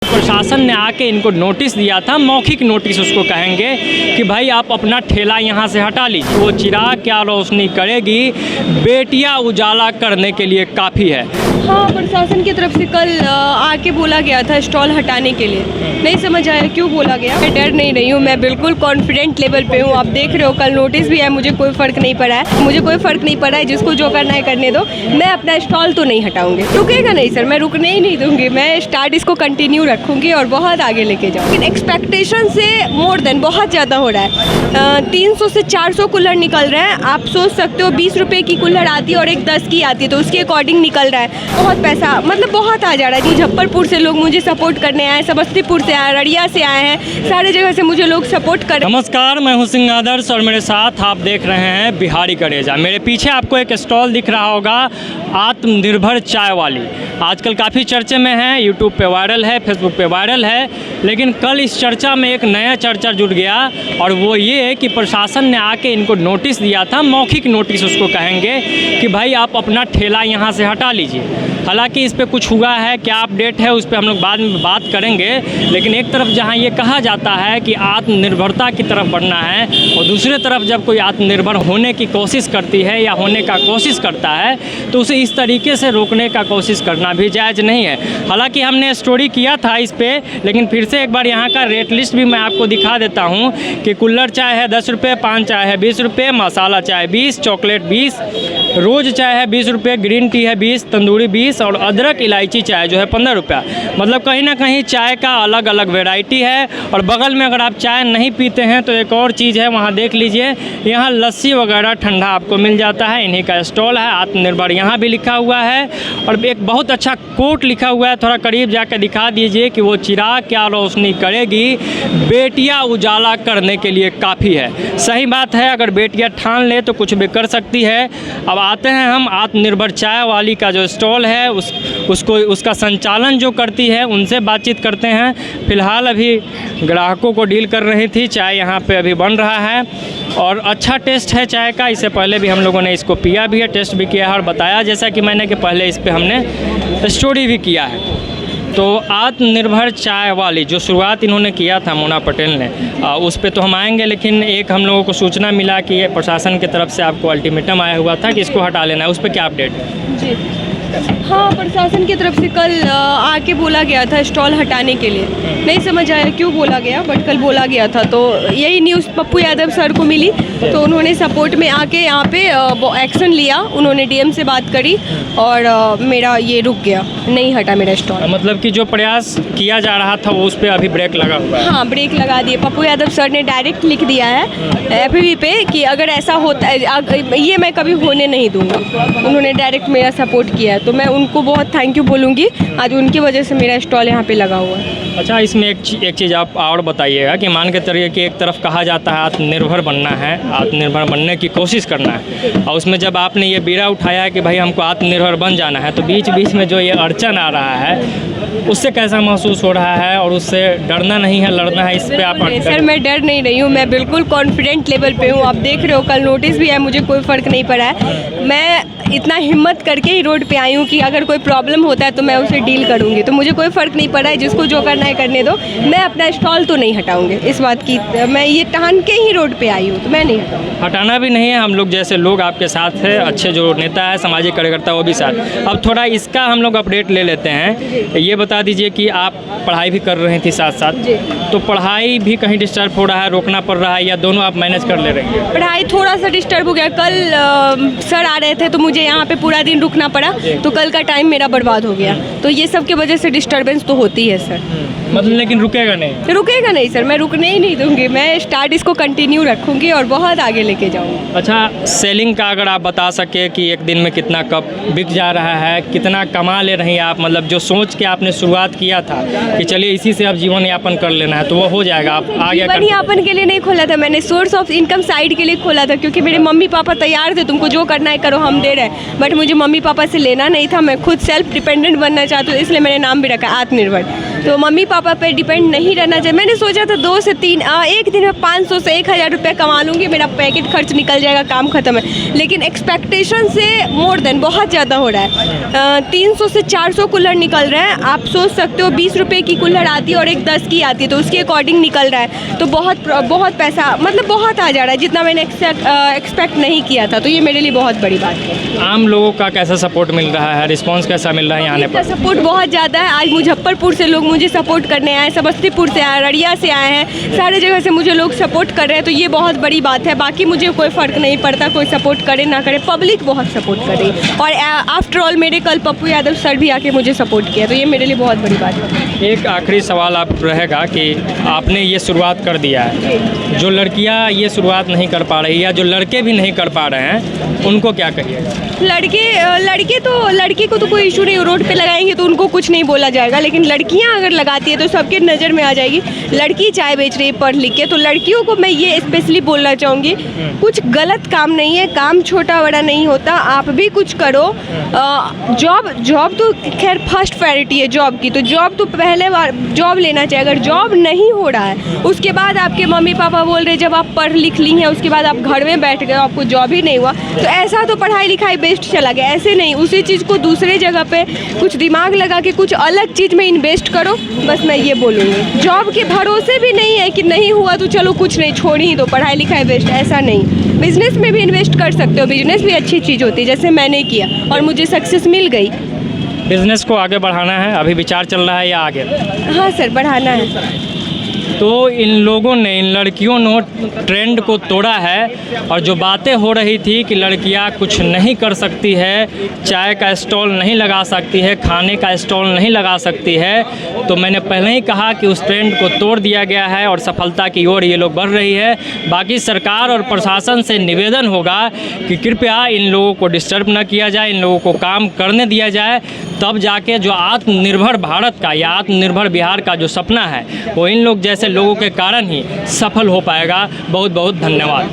प्रशासन ने आके इनको नोटिस दिया था, मौखिक नोटिस उसको कहेंगे कि भाई आप अपना ठेला यहाँ से हटा लीजिए। वो चिराग क्या रोशनी करेगी, बेटियाँ उजाला करने के लिए काफ़ी है। हाँ, प्रशासन की तरफ से कल आके बोला गया था स्टॉल हटाने के लिए। नहीं समझ आया क्यों बोला गया। मैं डर नहीं रही हूँ, मैं बिल्कुल कॉन्फिडेंट लेवल पे हूँ। आप देख रहे हो कल नोटिस भी है, मुझे कोई फ़र्क नहीं पड़ा है। मुझे कोई फ़र्क नहीं पड़ा है, जिसको जो करना है करने दो। मैं अपना स्टॉल तो नहीं हटाऊंगी। रुकेगा नहीं सर, मैं रुकने ही नहीं दूंगी। मैं स्टार्ट इसको कंटिन्यू रखूँगी और बहुत आगे लेके जाऊँगी। लेकिन एक्सपेक्टेशन से मोर देन बहुत ज़्यादा हो रहा है। 300 से 400 कूलर निकल रहे हैं। आप सोच सकते हो 20 रुपये की कूलर आती है और एक 10 की आती है, तो उसके अकॉर्डिंग निकल रहा है। बहुत पैसा, मतलब बहुत आ जा रहा है। मुजफ्फरपुर से लोग मुझे सपोर्ट करने आए, समस्तीपुर से आए, अररिया से आए हैं, सारे जगह से मुझे लोग सपोर्ट कर। नमस्कार, मैं हूं सिंह आदर्श और मेरे साथ आप देख रहे हैं बिहारी करेजा। मेरे पीछे आपको एक स्टॉल दिख रहा होगा, आत्मनिर्भर चाय वाली। आजकल काफ़ी चर्चे में है, यूट्यूब पे वायरल है, फेसबुक पे वायरल है। लेकिन कल इस चर्चा में एक नया चर्चा जुड़ गया और वो ये कि प्रशासन ने आके इनको नोटिस दिया था, मौखिक नोटिस उसको कहेंगे कि भाई आप अपना ठेला यहाँ से हटा लीजिए। हालांकि इस पे कुछ हुआ है, क्या अपडेट है उस पर हम लोग बाद में बात करेंगे। लेकिन एक तरफ जहां ये कहा जाता है कि आत्मनिर्भरता की तरफ बढ़ना है और दूसरे तरफ जब कोई आत्मनिर्भर होने की कोशिश करती है या होने का कोशिश करता है तो उसे इस तरीके से रोकने का कोशिश करना भी जायज़ नहीं है। हालांकि हमने स्टोरी किया था इस पर, लेकिन फिर से एक बार यहाँ का रेट लिस्ट भी मैं आपको दिखा देता हूँ कि कुल्हड़ चाय है 10 रुपये, पान चाय है 20 रुपये, मसाला चाय 20, चॉकलेट 20, रोज़ चाय है 20 रुपये, ग्रीन टी है 20, तंदूरी 20 और अदरक इलायची चाय जो है 15 रुपया। मतलब कहीं ना कहीं चाय का अलग अलग वैरायटी है। और बगल में अगर आप चाय नहीं पीते हैं तो एक और चीज़ है, वहाँ देख लीजिए, यहाँ लस्सी वगैरह ठंडा आपको मिल जाता है। इन्हीं का स्टॉल है, आत्मनिर्भर यहाँ भी लिखा हुआ है। और एक बहुत अच्छा कोट लिखा हुआ है, थोड़ा करीब जाकर दिखा दीजिए कि वो चिराग क्या रोशनी करेगी, बेटियाँ उजाला करने के लिए काफ़ी है। सही बात है, अगर बेटियाँ ठान ले तो कुछ भी कर सकती है। अब आते हैं हम आत्मनिर्भर चाय वाली का जो स्टॉल है उसका संचालन जो करती है उनसे बातचीत करते हैं। फ़िलहाल अभी ग्राहकों को डील कर रही थी, चाय यहाँ पे अभी बन रहा है और अच्छा टेस्ट है चाय का। इससे पहले भी हम लोगों ने इसको पिया भी है, टेस्ट भी किया है और बताया जैसा कि मैंने कि पहले इस पर हमने स्टोरी भी किया है। तो आत्मनिर्भर चाय वाली जो शुरुआत इन्होंने किया था मोना पटेल ने, उस पर तो हम आएंगे। लेकिन एक हम लोगों को सूचना मिला कि ये प्रशासन की तरफ से आपको अल्टीमेटम आया हुआ था कि इसको हटा लेना है, उस पर क्या अपडेट है? जी हाँ, प्रशासन की तरफ से कल आके बोला गया था स्टॉल हटाने के लिए। नहीं समझ आया क्यों बोला गया, बट कल बोला गया था। तो यही न्यूज़ पप्पू यादव सर को मिली तो उन्होंने सपोर्ट में आके यहाँ पे एक्शन लिया। उन्होंने डीएम से बात करी और मेरा ये रुक गया, नहीं हटा मेरा स्टॉल। मतलब कि जो प्रयास किया जा रहा था वो उस पर अभी ब्रेक लगा हुआ है? हाँ, ब्रेक लगा दिए। पप्पू यादव सर ने डायरेक्ट लिख दिया है FB पे कि अगर ऐसा होता है ये मैं कभी होने नहीं दूँगा। उन्होंने डायरेक्ट मेरा सपोर्ट किया है, तो मैं उनको बहुत थैंक यू बोलूँगी। आज उनकी वजह से मेरा स्टॉल यहाँ पे लगा हुआ है। अच्छा, इसमें एक चीज़ आप और बताइएगा कि मान के चलिए कि एक तरफ कहा जाता है आत्मनिर्भर बनना है, आत्मनिर्भर बनने की कोशिश करना है, और उसमें जब आपने ये बीड़ा उठाया है कि भाई हमको आत्मनिर्भर बन जाना है, तो बीच बीच में जो ये अड़चन आ रहा है उससे कैसा महसूस हो रहा है और उससे डरना नहीं है, लड़ना है, इस पर आप? सर, मैं डर नहीं रही हूँ, मैं बिल्कुल कॉन्फिडेंट लेवल पे हूँ। आप देख रहे हो कल नोटिस भी है, मुझे कोई फ़र्क नहीं पड़ा है। मैं इतना हिम्मत करके ही रोड पे आई हूँ कि अगर कोई प्रॉब्लम होता है तो मैं उसे डील करूँगी। तो मुझे कोई फ़र्क नहीं पड़ा है, जिसको जो करना है करने दो। मैं अपना स्टॉल तो नहीं हटाऊँगी, इस बात की मैं ये ठान के ही रोड पे आई हूँ, तो मैं नहीं हटाऊँगी। हटाना भी नहीं है, हम लोग जैसे लोग आपके साथ है, अच्छे जो नेता है, सामाजिक कार्यकर्ता, वो भी साथ। अब थोड़ा इसका हम लोग अपडेट ले लेते हैं। ये बता दीजिए कि आप पढ़ाई भी कर रही थी साथ साथ, तो पढ़ाई भी कहीं डिस्टर्ब हो रहा है, रोकना पड़ रहा है, या दोनों आप मैनेज कर ले रही हैं? पढ़ाई थोड़ा सा डिस्टर्ब हो गया। कल सर आ रहे थे तो मुझे यहाँ पे पूरा दिन रुकना पड़ा, तो कल का टाइम मेरा बर्बाद हो गया। तो ये सब की वजह से डिस्टर्बेंस तो होती है सर। मतलब लेकिन रुकेगा नहीं? रुकेगा नहीं सर, मैं रुकने ही नहीं दूंगी। मैं स्टार्ट इसको कंटिन्यू रखूंगी और बहुत आगे लेके जाऊंगी। अच्छा, सेलिंग का अगर आप बता सके कि एक दिन में कितना कप बिक जा रहा है, कितना कमा ले रही हैं आप? मतलब जो सोच के आपने शुरुआत किया था कि चलिए इसी से अब जीवन यापन कर लेना है, तो वो हो जाएगा? आप आगे जीवन यापन के लिए नहीं खोला था मैंने, सोर्स ऑफ इनकम साइड के लिए खोला था। क्योंकि मेरे मम्मी पापा तैयार थे, तुमको जो करना है करो, हम दे रहे हैं। बट मुझे मम्मी पापा से लेना नहीं था, मैं खुद सेल्फ डिपेंडेंट बनना चाहती हूँ, इसलिए मैंने नाम भी रखा आत्मनिर्भर। तो मम्मी पापा पे डिपेंड नहीं रहना चाहिए। मैंने सोचा था 2 से 3 एक दिन में 500 से 1000 रुपये कमा लूँगी, मेरा पैकेट खर्च निकल जाएगा, काम खत्म है। लेकिन एक्सपेक्टेशन से मोर देन बहुत ज़्यादा हो रहा है। 300 से 400 कूलर निकल रहे हैं। आप सोच सकते हो 20 रुपये की कूलर आती है और एक 10 की आती है, तो उसके अकॉर्डिंग निकल रहा है। तो बहुत पैसा, मतलब बहुत आ जा रहा है, जितना मैंने एक्सपेक्ट नहीं किया था। तो ये मेरे लिए बहुत बड़ी बात है। आम लोगों का कैसा सपोर्ट मिल रहा है, रिस्पांस कैसा मिल रहा है यहाँ आने पर? सपोर्ट बहुत ज़्यादा है। आज मुजफ्फरपुर से लोग मुझे सपोर्ट करने आए, समस्तीपुर से आए, अररिया से आए हैं, सारे जगह से मुझे लोग सपोर्ट कर रहे हैं। तो ये बहुत बड़ी बात है। बाकी मुझे कोई फ़र्क नहीं पड़ता, कोई सपोर्ट करे ना करे, पब्लिक बहुत सपोर्ट कर रही है। और आफ्टर ऑल मेरे कल पप्पू यादव सर भी आके मुझे सपोर्ट किया, तो ये मेरे लिए बहुत बड़ी बात है। एक आखिरी सवाल आप रहेगा कि आपने ये शुरुआत कर दिया है, जो लड़कियां ये शुरुआत नहीं कर पा रही या जो लड़के भी नहीं कर पा रहे हैं, उनको क्या कहिएगा? लड़के को तो कोई इशू नहीं, रोड पे लगाएंगे तो उनको कुछ नहीं बोला जाएगा। लेकिन लड़कियां अगर लगाती है तो सबके नज़र में आ जाएगी। लड़की चाय बेच रही है पढ़ लिख के, तो लड़कियों को मैं ये स्पेशली बोलना चाहूँगी, कुछ गलत काम नहीं है, काम छोटा बड़ा नहीं होता, आप भी कुछ करो। जॉब तो खैर फर्स्ट प्रायोरिटी है जॉब की, तो जॉब तो पहले बार जॉब लेना चाहिए। अगर जॉब नहीं हो रहा है, उसके बाद आपके मम्मी पापा बोल रहे जब आप पढ़ लिख ली हैं उसके बाद आप घर में बैठ गए, आपको जॉब ही नहीं हुआ, तो ऐसा तो पढ़ाई लिखाई बेस्ट चला गया। ऐसे नहीं, उसी चीज़ को दूसरे जगह पे कुछ दिमाग लगा के कुछ अलग चीज़ में इन्वेस्ट करो, बस मैं ये बोलूँगी। जॉब के भरोसे भी नहीं है कि नहीं हुआ तो चलो कुछ नहीं, छोड़ ही दो, पढ़ाई लिखाई बेस्ट, ऐसा नहीं। बिजनेस में भी इन्वेस्ट कर सकते हो, बिजनेस भी अच्छी चीज़ होती है, जैसे मैंने किया और मुझे सक्सेस मिल गई। बिजनेस को आगे बढ़ाना है, अभी विचार चल रहा है या आगे? हाँ सर, बढ़ाना है। तो इन लोगों ने, इन लड़कियों ने ट्रेंड को तोड़ा है। और जो बातें हो रही थी कि लड़कियां कुछ नहीं कर सकती है, चाय का स्टॉल नहीं लगा सकती है, खाने का स्टॉल नहीं लगा सकती है, तो मैंने पहले ही कहा कि उस ट्रेंड को तोड़ दिया गया है और सफलता की ओर ये लोग बढ़ रही है। बाकी सरकार और प्रशासन से निवेदन होगा कि कृपया इन लोगों को डिस्टर्ब न किया जाए, इन लोगों को काम करने दिया जाए, तब जाके जो आत्मनिर्भर भारत का या आत्मनिर्भर बिहार का जो सपना है वो इन लोग जैसे लोगों के कारण ही सफल हो पाएगा। बहुत बहुत धन्यवाद।